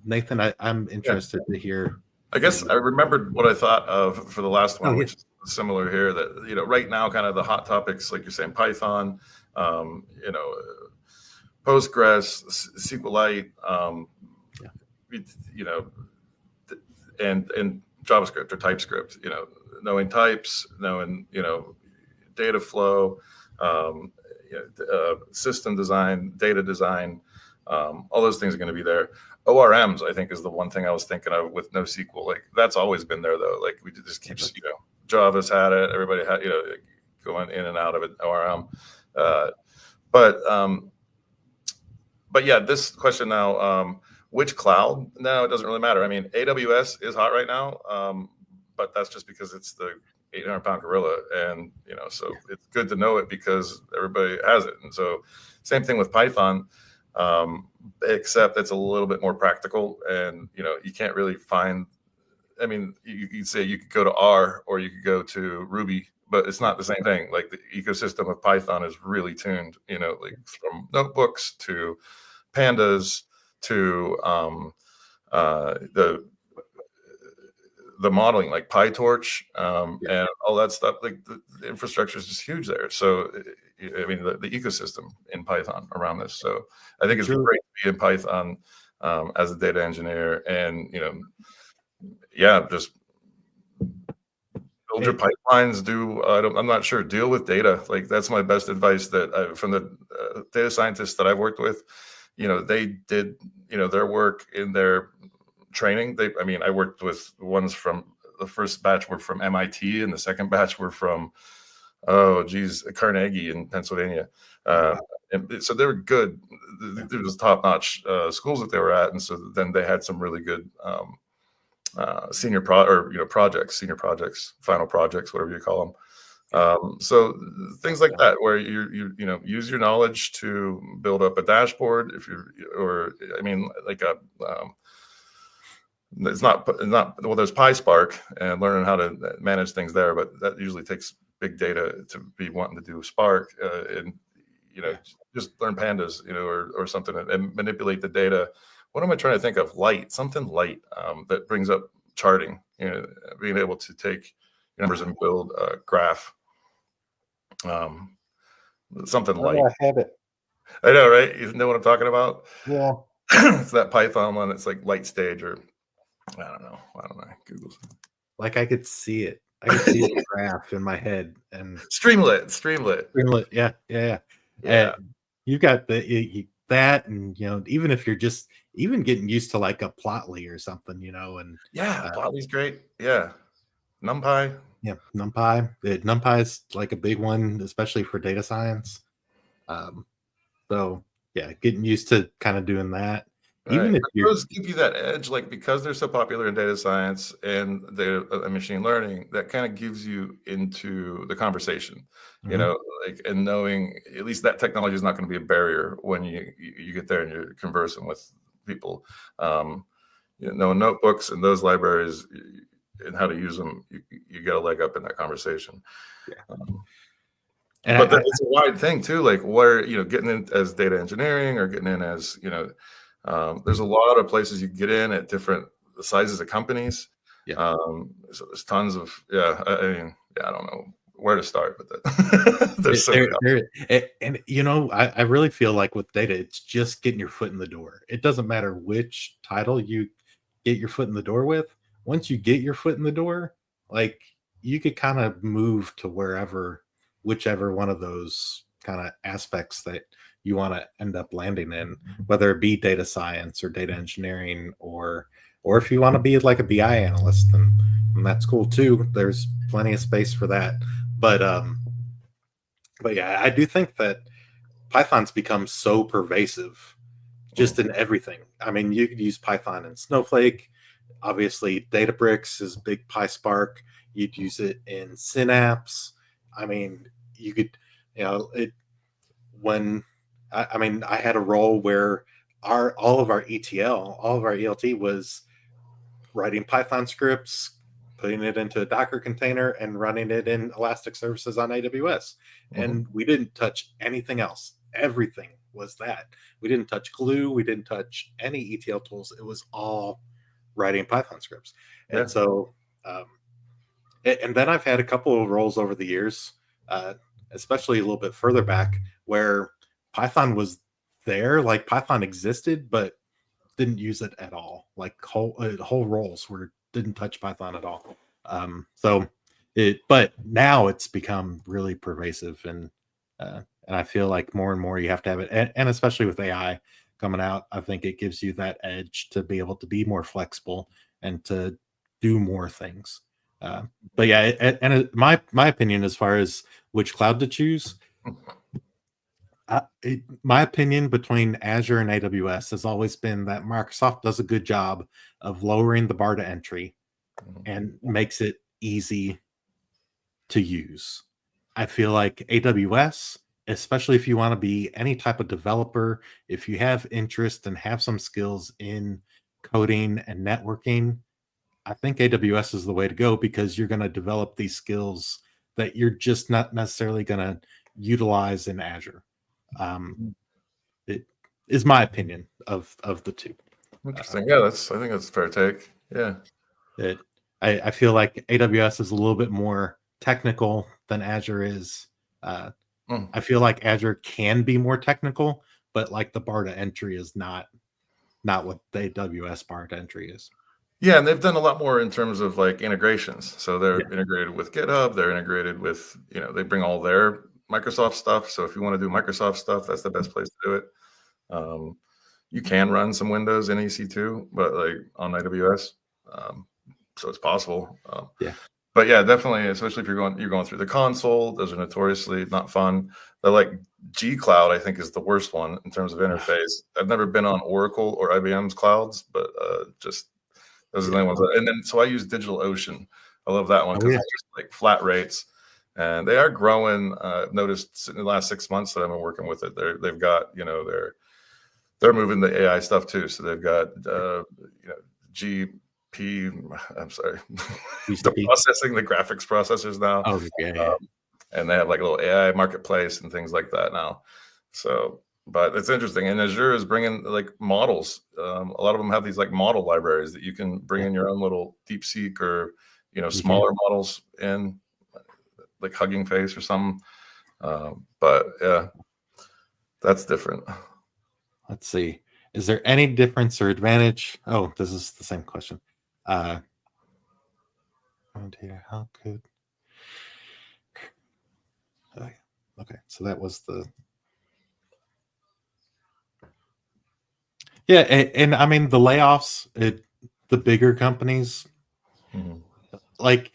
Nathan, I'm interested to hear. I guess I remembered what I thought of for the last one, which is similar here. That right now, kind of the hot topics, like you're saying, Python, Postgres, SQLite, and JavaScript or TypeScript. Knowing types, knowing data flow, system design, data design, all those things are going to be there. ORMs, I think, is the one thing I was thinking of with NoSQL. Like, that's always been there, though. Like, we just keep, Java's had it. Everybody had, going in and out of it. ORM, but yeah, this question now, which cloud? No, it doesn't really matter. I mean, AWS is hot right now, but that's just because it's the 800-pound gorilla, and so it's good to know it because everybody has it. And so, same thing with Python. Except it's a little bit more practical, and you can't really find. I mean, you'd say you could go to R or you could go to Ruby, but it's not the same thing. Like, the ecosystem of Python is really tuned, like from notebooks to pandas to the modeling, like PyTorch, and all that stuff. Like, the infrastructure is just huge there. So, I mean, the ecosystem in Python around this. So I think it's great to be in Python as a data engineer, and just build your pipelines. I'm not sure. Deal with data. Like, that's my best advice from the data scientists that I've worked with. They did their work in their training. I worked with ones from the first batch were from MIT, and the second batch were from Carnegie in Pennsylvania. And so they were good. There was top-notch schools that they were at, and so then they had some really good senior projects, final projects, whatever you call them. So things like that, where you use your knowledge to build up a dashboard. It's not well. There's PySpark and learning how to manage things there, but that usually takes big data to be wanting to do Spark, and just learn pandas, or something, and manipulate the data. What am I trying to think of? Something light that brings up charting. Being able to take numbers and build a graph. Something light. I have it. I know, right? You know what I'm talking about? Yeah. It's that Python one. It's like Light Stage, or I don't know. Google. Like, I could see it. I could see the graph in my head. And Streamlit. Yeah. You got that, and even if you're just getting used to like a Plotly or something, and Plotly's great. Yeah, NumPy. Yeah, NumPy. NumPy is like a big one, especially for data science. So yeah, getting used to kind of doing that. Even Right. if But you're those give you that edge, like because they're so popular in data science and they're machine learning, that kind of gives you into the conversation, you Mhm. know, like and knowing at least that technology is not going to be a barrier when you get there and you're conversing with people. Knowing notebooks and those libraries and how to use them, you get a leg up in that conversation. Yeah. Um, And but then it's a wide thing too, like where getting in as data engineering or getting in as there's a lot of places you get in at different sizes of companies. yeah. So there's tons of I mean, I don't know where to start with it. There's so many. And I really feel like with data, it's just getting your foot in the door. It doesn't matter which title you get your foot in the door with. Once you get your foot in the door, like you could kind of move to whichever one of those kind of aspects that you want to end up landing in, whether it be data science or data engineering, or if you want to be like a BI analyst, and that's cool too. There's plenty of space for that. But but yeah, I do think that Python's become so pervasive just in everything. I mean, you could use Python in Snowflake. Obviously, Databricks is big PySpark. You'd use it in Synapse. I mean, you could, it when I mean, I had a role where all of our ELT was writing Python scripts, putting it into a Docker container, and running it in Elastic services on AWS. Mhm. And we didn't touch anything else. Everything was that. We didn't touch Glue. We didn't touch any ETL tools. It was all writing Python scripts. And Yeah. so, and then I've had a couple of roles over the years, uh, especially a little bit further back, where Python was there, like Python existed, but didn't use it at all. Like whole roles were didn't touch Python at all. But now it's become really pervasive, and I feel like more and more you have to have it, and especially with AI coming out, I think it gives you that edge to be able to be more flexible and to do more things. Uh, but yeah, my opinion as far as which cloud to choose, my opinion between Azure and AWS has always been that Microsoft does a good job of lowering the bar to entry Mhm. and makes it easy to use. I feel like AWS, especially if you want to be any type of developer, if you have interest and have some skills in coding and networking, I think AWS is the way to go because you're going to develop these skills that you're just not necessarily going to utilize in Azure. Um, it is my opinion of the two. Interesting. Yeah, I think that's a fair take. Yeah. It I feel like AWS is a little bit more technical than Azure is. Uh, Mm. I feel like Azure can be more technical, but like the bar to entry is not what the AWS bar to entry is. Yeah, and they've done a lot more in terms of like integrations. So they're Yeah. integrated with GitHub. They're integrated with, they bring all their Microsoft stuff. So if you want to do Microsoft stuff, that's the best place to do it. Um, you can run some Windows in EC2, but like on AWS, um, so it's possible. Yeah. But yeah, definitely, especially if you're going through the console, those are notoriously not fun. But like G Cloud, I think is the worst one in terms of interface. I've never been on Oracle or IBM's clouds, but just those are the Yeah. only ones. And then so I use DigitalOcean. I love that one Oh because yeah. it's just like flat rates, and they are growing. I've noticed in the last 6 months that I've been working with it. They've got they're moving the AI stuff too. So they've got GP. I'm sorry, the GCP. processing, the graphics processors now, Oh yeah, yeah. and they have like a little AI marketplace and things like that now. So, but it's interesting. And Azure is bringing like models. A lot of them have these like model libraries that you can bring Yeah. in your own little Deepseek or You can. smaller models in, like Hugging Face or something. But yeah, that's different. Let's see. Is there any difference or advantage? Oh, this is the same question. Uh, how could? Okay, so that was the yeah, and I mean the layoffs. The bigger companies Mhm. like,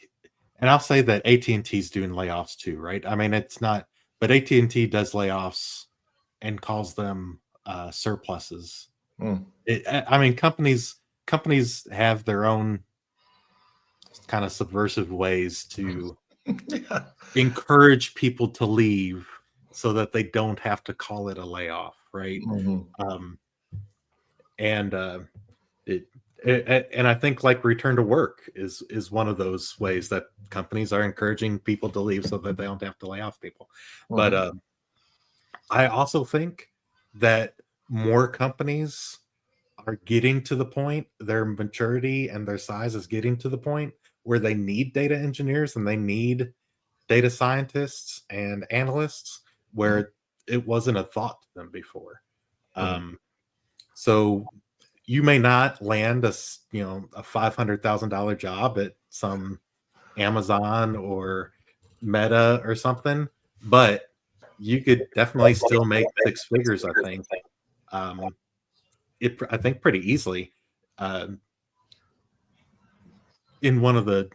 and I'll say that AT&T is doing layoffs too, right? I mean, it's not, but AT&T does layoffs and calls them surpluses. Mm. I mean, companies have their own kind of subversive ways to Yeah. encourage people to leave so that they don't have to call it a layoff, right? Mhm. Um, and it, and I think like return to work is one of those ways that companies are encouraging people to leave so that they don't have to lay off people. But Mhm. I also think that more companies are getting to the point, their maturity and their size is getting to the point where they need data engineers and they need data scientists and analysts where it wasn't a thought to them before. Mhm. Um, so you may not land a $500,000 job at some Amazon or Meta or something, but you could definitely still make six figures. I think. Um, I think pretty easily. Um, in one of the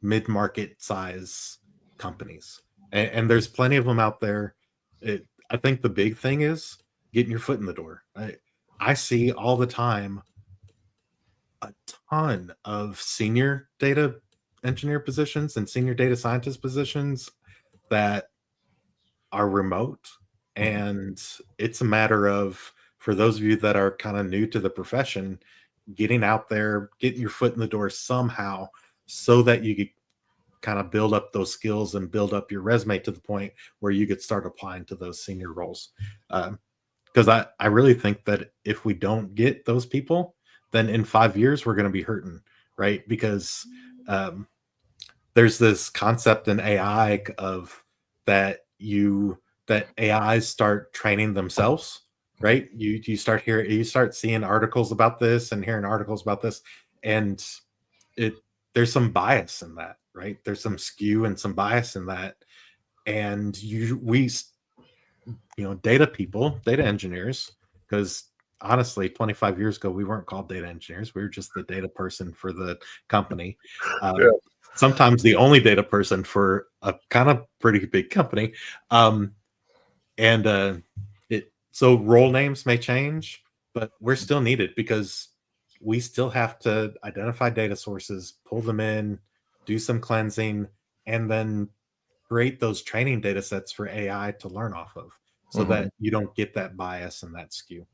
mid-market size companies, and there's plenty of them out there. I think the big thing is getting your foot in the door. I see all the time a ton of senior data engineer positions and senior data scientist positions that are remote, and it's a matter of, for those of you that are kind of new to the profession, getting out there, getting your foot in the door somehow so that you could kind of build up those skills and build up your resume to the point where you could start applying to those senior roles. Because I really think that if we don't get those people, then in 5 years we're going to be hurting, right? Because um, there's this concept in AI of that AIs start training themselves, right? You start seeing articles about this and hearing articles about this, and it there's some bias in that, right? There's some skew and some bias in that, and data people, data engineers, because honestly, 25 years ago, we weren't called data engineers. We were just the data person for the company. Yeah. Sometimes the only data person for a kind of pretty big company. And so role names may change, but we're still needed because we still have to identify data sources, pull them in, do some cleansing, and then create those training data sets for AI to learn off of so Mhm. that you don't get that bias and that skew.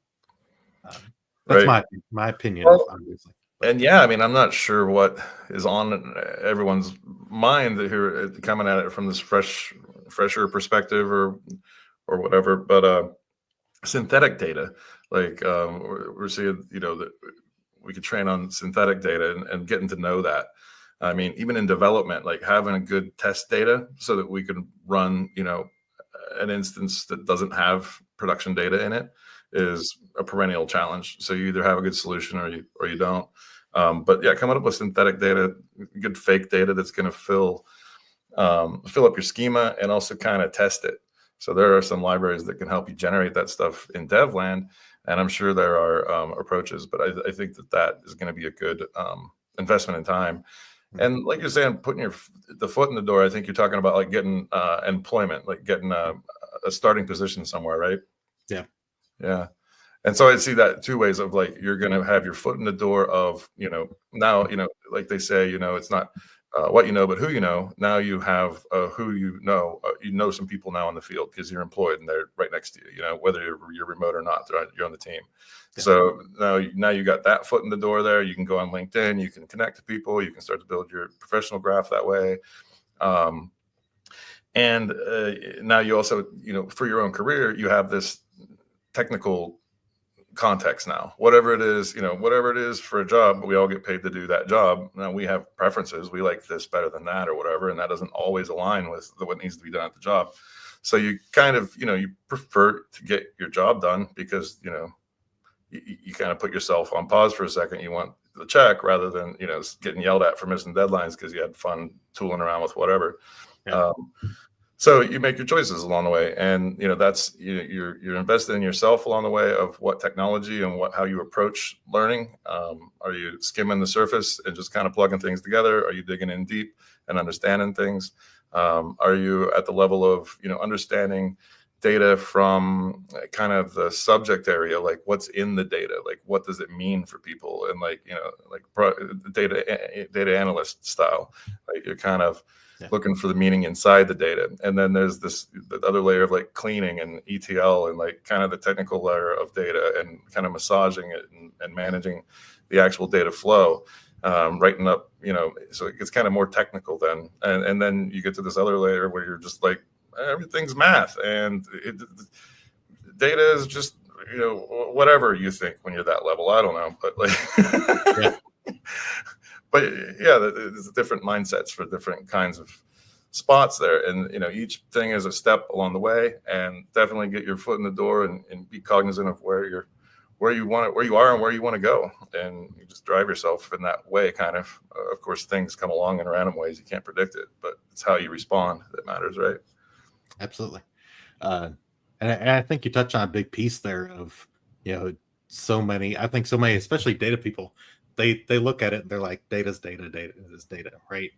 Um, that's Right. my opinion, Well, obviously. But and yeah, I mean, I'm not sure what is on everyone's mind who are coming at it from this fresher perspective or whatever. But synthetic data, like we're seeing, that we could train on synthetic data and getting to know that. I mean, even in development, like having a good test data so that we can run, an instance that doesn't have production data in it is a perennial challenge. So you either have a good solution or you don't. But yeah, coming up with synthetic data, good fake data that's going to fill up your schema and also kind of test it. So there are some libraries that can help you generate that stuff in dev land, and I'm sure there are approaches. But I think that is going to be a good investment in time. And like you're saying, putting the foot in the door, I think you're talking about like getting employment, like getting a starting position somewhere, right? yeah, Yeah. And so I see that two ways of like you're going to have your foot in the door of, now, like they say, it's not what you know, but who you know. Now you have who you know some people now in the field because you're employed and they're right next to you, whether you're remote or not, you're on the team. yeah. So now you got that foot in the door there. You can go on LinkedIn, you can connect to people, you can start to build your professional graph that way. And now you also, for your own career, you have this technical context now, whatever it is for a job, we all get paid to do that job. Now we have preferences. We like this better than that or whatever. And that doesn't always align with what needs to be done at the job. So you kind of, you prefer to get your job done because, you kind of put yourself on pause for a second. You want the check rather than, getting yelled at for missing deadlines because you had fun tooling around with whatever. Yeah. So you make your choices along the way, and that's you're invested in yourself along the way of what technology and how you approach learning. Are you skimming the surface and just kind of plugging things together? Are you digging in deep and understanding things? Are you at the level of understanding data from kind of the subject area, like what's in the data, like what does it mean for people, and like, you know, like data analyst style, like you're kind of looking for the meaning inside the data. And then there's the other layer of like cleaning and ETL and like kind of the technical layer of data and kind of massaging it and managing the actual data flow, writing up, you know, so it gets kind of more technical then. And then you get to this other layer where you're just like, everything's math and data is just, you know, whatever you think when you're that level. I don't know, but like, but yeah, there's different mindsets for different kinds of spots there. And, you know, each thing is a step along the way, and definitely get your foot in the door and be cognizant of where you are and where you want to go. And you just drive yourself in that way, kind of. Of course, things come along in random ways. You can't predict it, but it's how you respond that matters, right? Absolutely. And I think you touched on a big piece there of, you know, so many, especially data people, they look at it and they're like, data's data is data, right?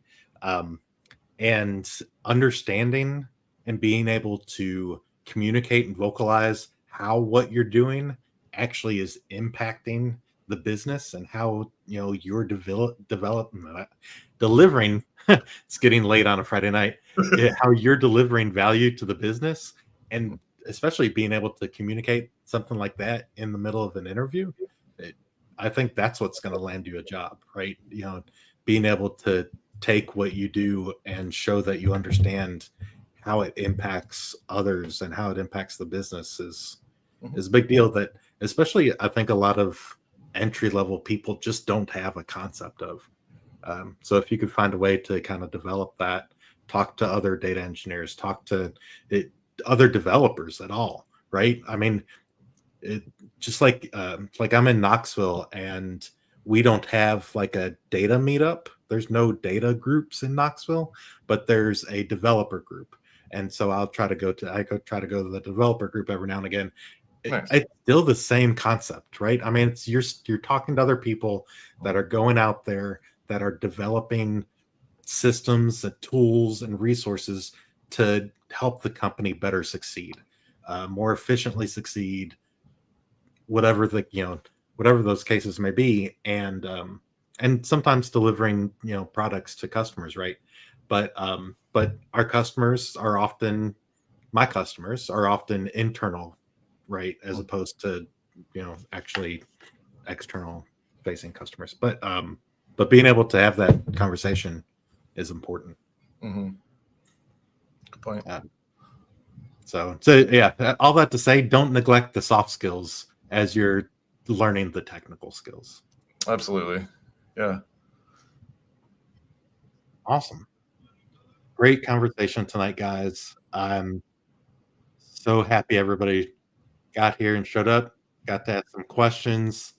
And understanding and being able to communicate and vocalize how what you're doing actually is impacting the business and how, you know, you're delivering it's getting late on a Friday night, how you're delivering value to the business, and especially being able to communicate something like that in the middle of an interview. I think that's what's going to land you a job, right? You know, being able to take what you do and show that you understand how it impacts others and how it impacts the business is a big deal that, especially, I think a lot of entry-level people just don't have a concept of. So if you could find a way to kind of develop that, talk to other data engineers, talk to other developers at all, right? I mean, just like I'm in Knoxville and we don't have like a data meetup. There's no data groups in Knoxville, but there's a developer group. And so I try to go to the developer group every now and again. Nice. It's still the same concept, right? I mean, it's you're talking to other people that are going out there that are developing systems and tools and resources to help the company better succeed, more efficiently succeed, whatever those cases may be, and sometimes delivering, you know, products to customers, right? But our customers are often, my customers are often internal, right, as opposed to, you know, actually external facing customers. But being able to have that conversation is important. Good point. So yeah, all that to say, don't neglect the soft skills as you're learning the technical skills. Absolutely. Yeah. Awesome. Great conversation tonight, guys. I'm so happy everybody got here and showed up, got to ask some questions.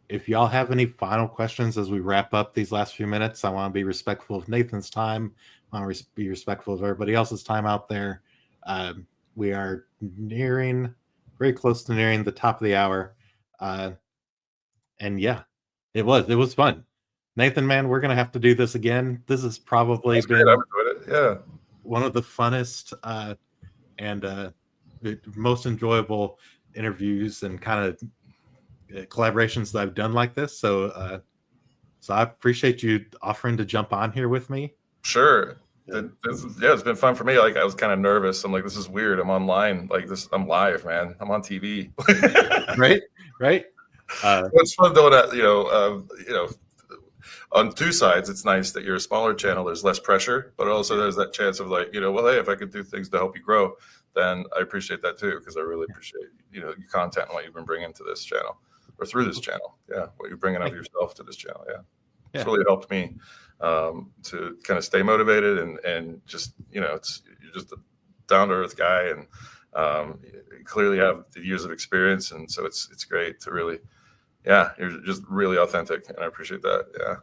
If y'all have any final questions as we wrap up these last few minutes, I want to be respectful of Nathan's time. I want to be respectful of everybody else's time out there. We are very close to nearing the top of the hour. And yeah, it was fun. Nathan, man, we're going to have to do this again. This has probably been one of the funnest and most enjoyable interviews and kind of collaborations that I've done like this. So I appreciate you offering to jump on here with me. Sure. It's been fun for me. Like, I was kind of nervous. I'm like, this is weird. I'm online. Like this, I'm live, man. I'm on TV. Right. It's fun doing that. You know, on two sides, it's nice that you're a smaller channel. There's less pressure, but also there's that chance of like, you know, well, hey, if I could do things to help you grow, then I appreciate that too, because I really appreciate, you know, your content and what you've been bringing to this channel or through this channel. Yeah, what you're bringing of yourself to this channel. Yeah. It's really helped me to kind of stay motivated and just, you know, you're just a down to earth guy and you clearly have the years of experience, and so it's great to really, you're just really authentic, and I appreciate that. Yeah.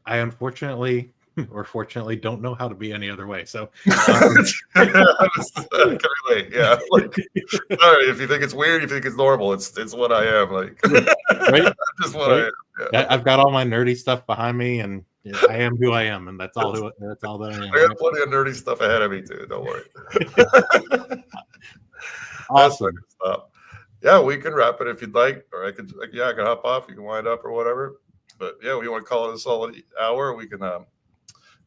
I unfortunately or fortunately don't know how to be any other way. So I can relate. Yeah. Like, sorry, if you think it's weird, if you think it's normal, it's what I am. Like, right? Just what I am. Yeah. I've got all my nerdy stuff behind me, and I am who I am, and that's all that I am. I got plenty of nerdy stuff ahead of me too. Don't worry. Awesome. Not gonna stop. Yeah, we can wrap it if you'd like, or I could hop off. You can wind up or whatever. But yeah, we want to call it a solid hour. We can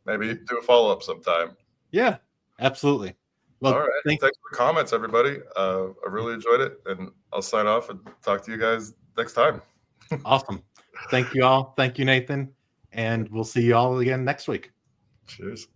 maybe do a follow up sometime. Yeah, absolutely. Well, all right. Thanks for the comments, everybody. I really enjoyed it, and I'll sign off and talk to you guys next time. Awesome. Thank you all. Thank you, Nathan. And we'll see you all again next week. Cheers.